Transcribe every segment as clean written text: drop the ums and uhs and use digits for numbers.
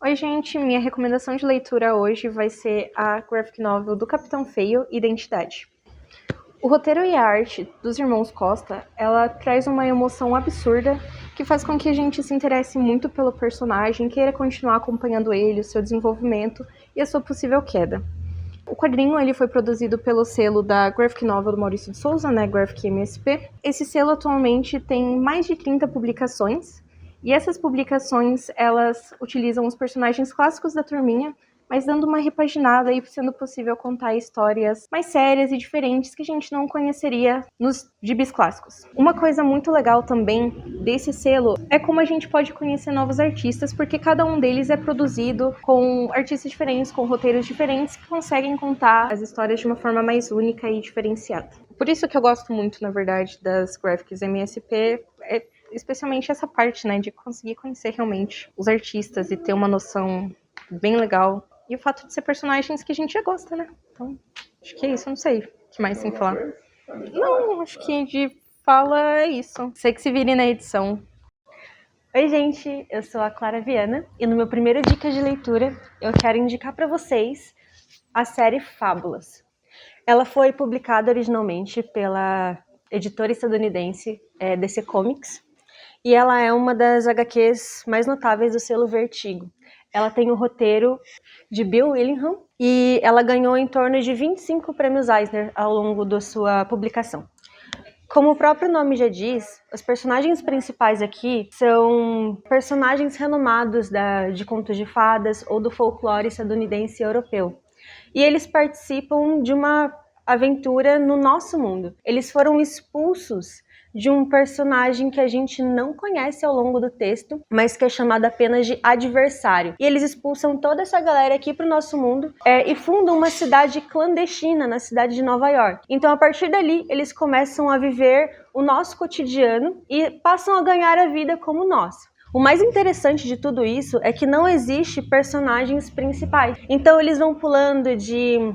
Oi, gente, minha recomendação de leitura hoje vai ser a graphic novel do Capitão Feio, Identidade. O roteiro e a arte dos irmãos Costa, ela traz uma emoção absurda que faz com que a gente se interesse muito pelo personagem, queira continuar acompanhando ele, o seu desenvolvimento e a sua possível queda. O quadrinho ele foi produzido pelo selo da graphic novel do Maurício de Souza, né, Graphic MSP. Esse selo atualmente tem mais de 30 publicações, e essas publicações elas utilizam os personagens clássicos da turminha, mas dando uma repaginada e sendo possível contar histórias mais sérias e diferentes que a gente não conheceria nos gibis clássicos. Uma coisa muito legal também desse selo é como a gente pode conhecer novos artistas, porque cada um deles é produzido com artistas diferentes, com roteiros diferentes, que conseguem contar as histórias de uma forma mais única e diferenciada. Por isso que eu gosto muito, na verdade, das graphics MSP, especialmente essa parte, né, de conseguir conhecer realmente os artistas e ter uma noção bem legal. E o fato de ser personagens que a gente já gosta, né? Então, acho que é isso, eu não sei o que mais tem que falar. Não, acho que de fala é isso. Sei que se vire na edição. Oi, gente, eu sou a Clara Viana e no meu primeiro Dica de Leitura eu quero indicar para vocês a série Fábulas. Ela foi publicada originalmente pela editora estadunidense DC Comics e ela é uma das HQs mais notáveis do selo Vertigo. Ela tem o roteiro de Bill Willingham e ela ganhou em torno de 25 prêmios Eisner ao longo da sua publicação. Como o próprio nome já diz, os personagens principais aqui são personagens renomados de contos de fadas ou do folclore estadunidense e europeu. E eles participam de uma aventura no nosso mundo. Eles foram expulsos de um personagem que a gente não conhece ao longo do texto, mas que é chamado apenas de adversário. E eles expulsam toda essa galera aqui para o nosso mundo e fundam uma cidade clandestina na cidade de Nova York. Então, a partir dali, eles começam a viver o nosso cotidiano e passam a ganhar a vida como nós. O mais interessante de tudo isso é que não existe personagens principais. Então, eles vão pulando de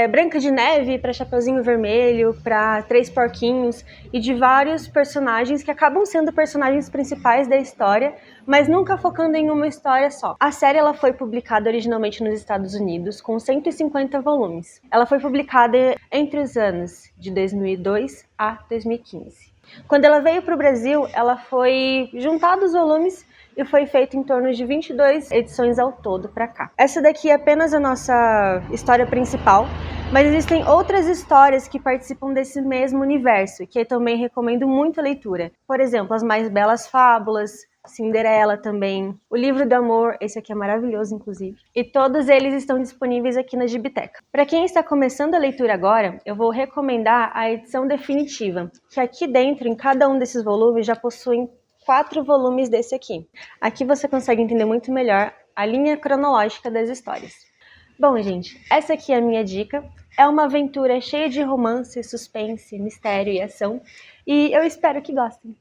Branca de Neve para Chapeuzinho Vermelho, para Três Porquinhos e de vários personagens que acabam sendo personagens principais da história, mas nunca focando em uma história só. A série ela foi publicada originalmente nos Estados Unidos com 150 volumes. Ela foi publicada entre os anos de 2002 a 2015. Quando ela veio para o Brasil, ela foi juntada os volumes e foi feito em torno de 22 edições ao todo para cá. Essa daqui é apenas a nossa história principal, mas existem outras histórias que participam desse mesmo universo, que eu também recomendo muito a leitura. Por exemplo, As Mais Belas Fábulas, Cinderela também, O Livro do Amor, esse aqui é maravilhoso inclusive, e todos eles estão disponíveis aqui na Gibiteca. Para quem está começando a leitura agora, eu vou recomendar a edição definitiva, que aqui dentro, em cada um desses volumes, já possuem 4 volumes desse aqui. Aqui você consegue entender muito melhor a linha cronológica das histórias. Bom, gente, essa aqui é a minha dica. É uma aventura cheia de romance, suspense, mistério e ação, e eu espero que gostem.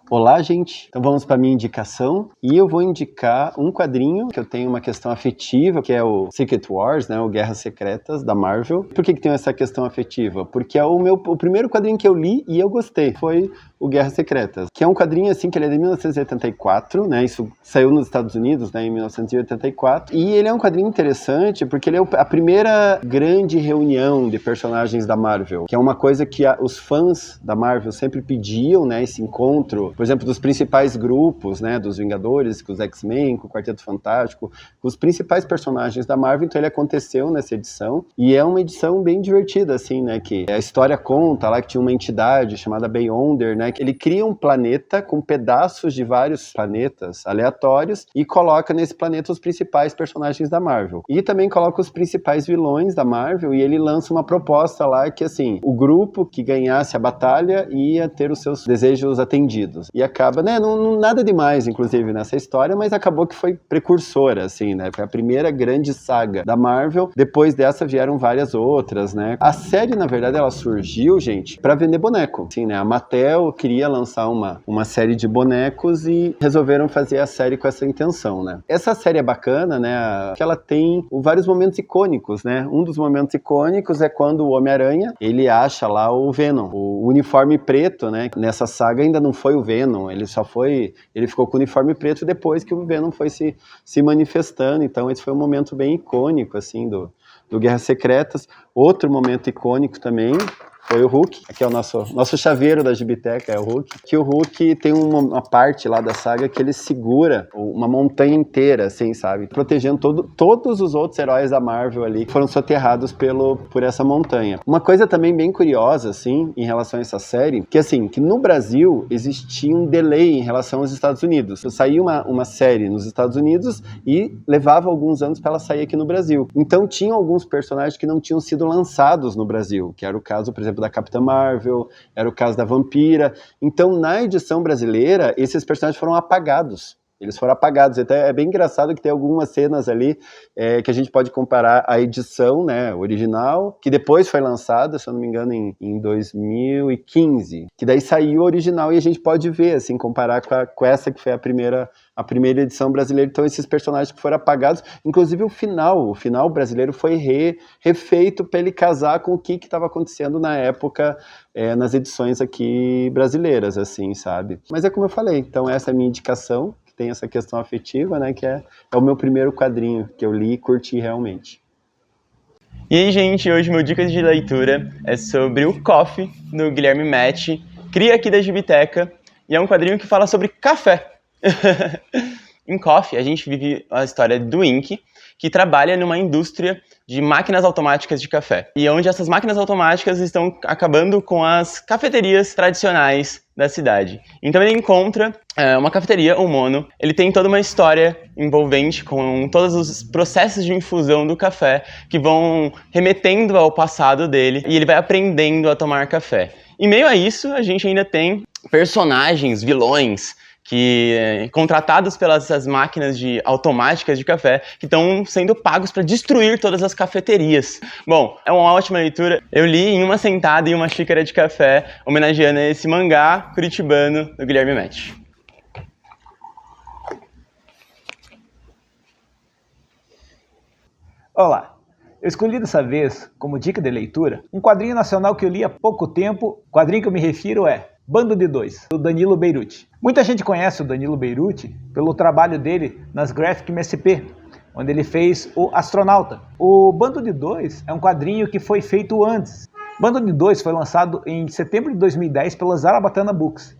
Olá, gente! Então vamos para a minha indicação e eu vou indicar um quadrinho que eu tenho uma questão afetiva, que é o Secret Wars, né, o Guerras Secretas da Marvel. Por que tem essa questão afetiva? Porque é o primeiro quadrinho que eu li e eu gostei, foi o Guerras Secretas, que é um quadrinho assim que ele é de 1984, né, isso saiu nos Estados Unidos, né, em 1984, e ele é um quadrinho interessante porque ele é a primeira grande reunião de personagens da Marvel, que é uma coisa que os fãs da Marvel sempre pediam, né, esse encontro, por exemplo, dos principais grupos, né, dos Vingadores, com os X-Men, com o Quarteto Fantástico, com os principais personagens da Marvel. Então ele aconteceu nessa edição, e é uma edição bem divertida, assim, né, que a história conta lá que tinha uma entidade chamada Beyonder, né, que ele cria um planeta com pedaços de vários planetas aleatórios e coloca nesse planeta os principais personagens da Marvel. E também coloca os principais vilões da Marvel, e ele lança uma proposta lá que, assim, o grupo que ganhasse a batalha ia ter os seus desejos atendidos. E acaba, né, não nada demais, inclusive, nessa história, mas acabou que foi precursora, assim, né, foi a primeira grande saga da Marvel. Depois dessa vieram várias outras, né. A série, na verdade, ela surgiu, gente, pra vender boneco, assim, né, a Mattel queria lançar uma série de bonecos e resolveram fazer a série com essa intenção, né? Essa série é bacana, né? Que ela tem vários momentos icônicos, né? Um dos momentos icônicos é quando o Homem-Aranha, ele acha lá o Venom, o uniforme preto, né? Nessa saga ainda não foi o Venom, ele ficou com o uniforme preto depois que o Venom foi se manifestando, então esse foi um momento bem icônico, assim, do Guerras Secretas. Outro momento icônico também foi o Hulk, aqui é o nosso chaveiro da Gibiteca, é o Hulk, que o Hulk tem uma parte lá da saga que ele segura uma montanha inteira, assim, sabe? Protegendo todos os outros heróis da Marvel ali, que foram soterrados por essa montanha. Uma coisa também bem curiosa, assim, em relação a essa série, que assim, que no Brasil existia um delay em relação aos Estados Unidos. Saía uma série nos Estados Unidos e levava alguns anos para ela sair aqui no Brasil. Então tinham alguns personagens que não tinham sido lançados no Brasil, que era o caso, por exemplo, da Capitã Marvel, era o caso da Vampira. Então, na edição brasileira, esses personagens foram apagados. Eles foram apagados. Até é bem engraçado que tem algumas cenas ali que a gente pode comparar a edição, né, original, que depois foi lançada, se eu não me engano, em 2015. Que daí saiu o original e a gente pode ver, assim, comparar com essa que foi a primeira edição brasileira. Então, esses personagens que foram apagados, inclusive o final brasileiro foi refeito para ele casar com o que estava acontecendo na época nas edições aqui brasileiras, assim, sabe? Mas é como eu falei, então essa é a minha indicação, que tem essa questão afetiva, né, que é o meu primeiro quadrinho que eu li e curti realmente. E aí, gente, hoje meu dica de leitura é sobre o Coffee, do Guilherme Matty, cria aqui da Gibiteca, e é um quadrinho que fala sobre café. Em Coffee, a gente vive a história do Inc, que trabalha numa indústria de máquinas automáticas de café. E onde essas máquinas automáticas estão acabando com as cafeterias tradicionais da cidade. Então ele encontra uma cafeteria, o Mono. Ele tem toda uma história envolvente com todos os processos de infusão do café que vão remetendo ao passado dele e ele vai aprendendo a tomar café. Em meio a isso, a gente ainda tem personagens, vilões, que contratados pelas máquinas automáticas de café, que estão sendo pagos para destruir todas as cafeterias. Bom, é uma ótima leitura. Eu li em uma sentada e uma xícara de café, homenageando esse mangá curitibano do Guilherme Matty. Olá, eu escolhi dessa vez, como dica de leitura, um quadrinho nacional que eu li há pouco tempo. O quadrinho que eu me refiro é Bando de Dois, do Danilo Beirute. Muita gente conhece o Danilo Beirute pelo trabalho dele nas Graphic MSP, onde ele fez o Astronauta. O Bando de Dois é um quadrinho que foi feito antes. Bando de Dois foi lançado em setembro de 2010 pela Zarabatana Books.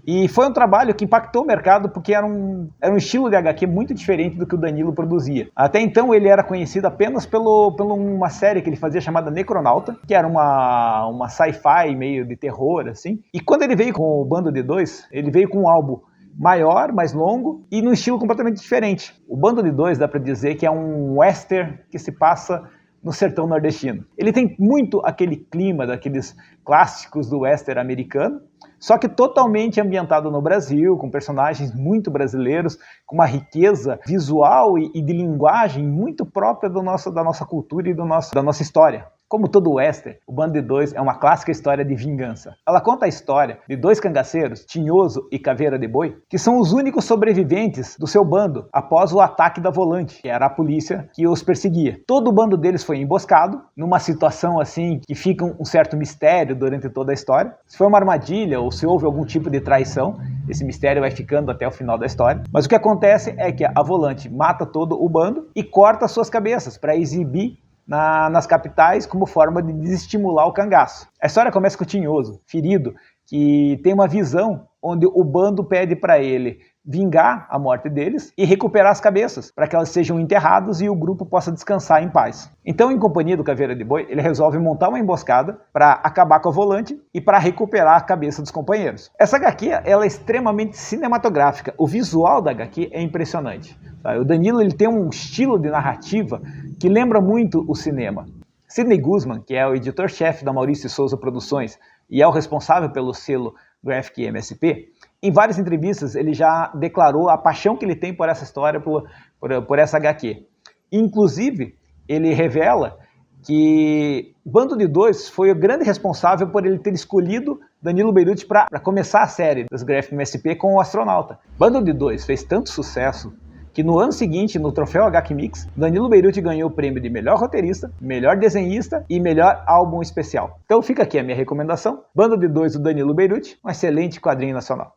E foi um trabalho que impactou o mercado porque era um estilo de HQ muito diferente do que o Danilo produzia. Até então ele era conhecido apenas por uma série que ele fazia chamada Necronauta, que era uma sci-fi meio de terror, assim. E quando ele veio com o Bando de Dois, ele veio com um álbum maior, mais longo e num estilo completamente diferente. O Bando de Dois dá para dizer que é um western que se passa no sertão nordestino. Ele tem muito aquele clima daqueles clássicos do western americano, só que totalmente ambientado no Brasil, com personagens muito brasileiros, com uma riqueza visual e de linguagem muito própria da nossa cultura e da nossa história. Como todo western, o Bando de Dois é uma clássica história de vingança. Ela conta a história de dois cangaceiros, Tinhoso e Caveira de Boi, que são os únicos sobreviventes do seu bando após o ataque da Volante, que era a polícia que os perseguia. Todo o bando deles foi emboscado, numa situação assim que fica um certo mistério durante toda a história. Se foi uma armadilha ou se houve algum tipo de traição, esse mistério vai ficando até o final da história. Mas o que acontece é que a Volante mata todo o bando e corta suas cabeças para exibir nas capitais como forma de desestimular o cangaço. A história começa com o Tinhoso, ferido, que tem uma visão onde o bando pede para ele vingar a morte deles e recuperar as cabeças, para que elas sejam enterradas e o grupo possa descansar em paz. Então, em companhia do Caveira de Boi, ele resolve montar uma emboscada para acabar com a Volante e para recuperar a cabeça dos companheiros. Essa HQ ela é extremamente cinematográfica, o visual da HQ é impressionante. O Danilo ele tem um estilo de narrativa que lembra muito o cinema. Sidney Guzman, que é o editor-chefe da Maurício Souza Produções e é o responsável pelo selo Graphic MSP, em várias entrevistas ele já declarou a paixão que ele tem por essa história, por essa HQ. Inclusive, ele revela que Bando de Dois foi o grande responsável por ele ter escolhido Danilo Beirute para começar a série das Graphic MSP com o Astronauta. Bando de Dois fez tanto sucesso que no ano seguinte, no troféu HQ Mix, Danilo Beirute ganhou o prêmio de melhor roteirista, melhor desenhista e melhor álbum especial. Então fica aqui a minha recomendação, Bando de Dois do Danilo Beirute, um excelente quadrinho nacional.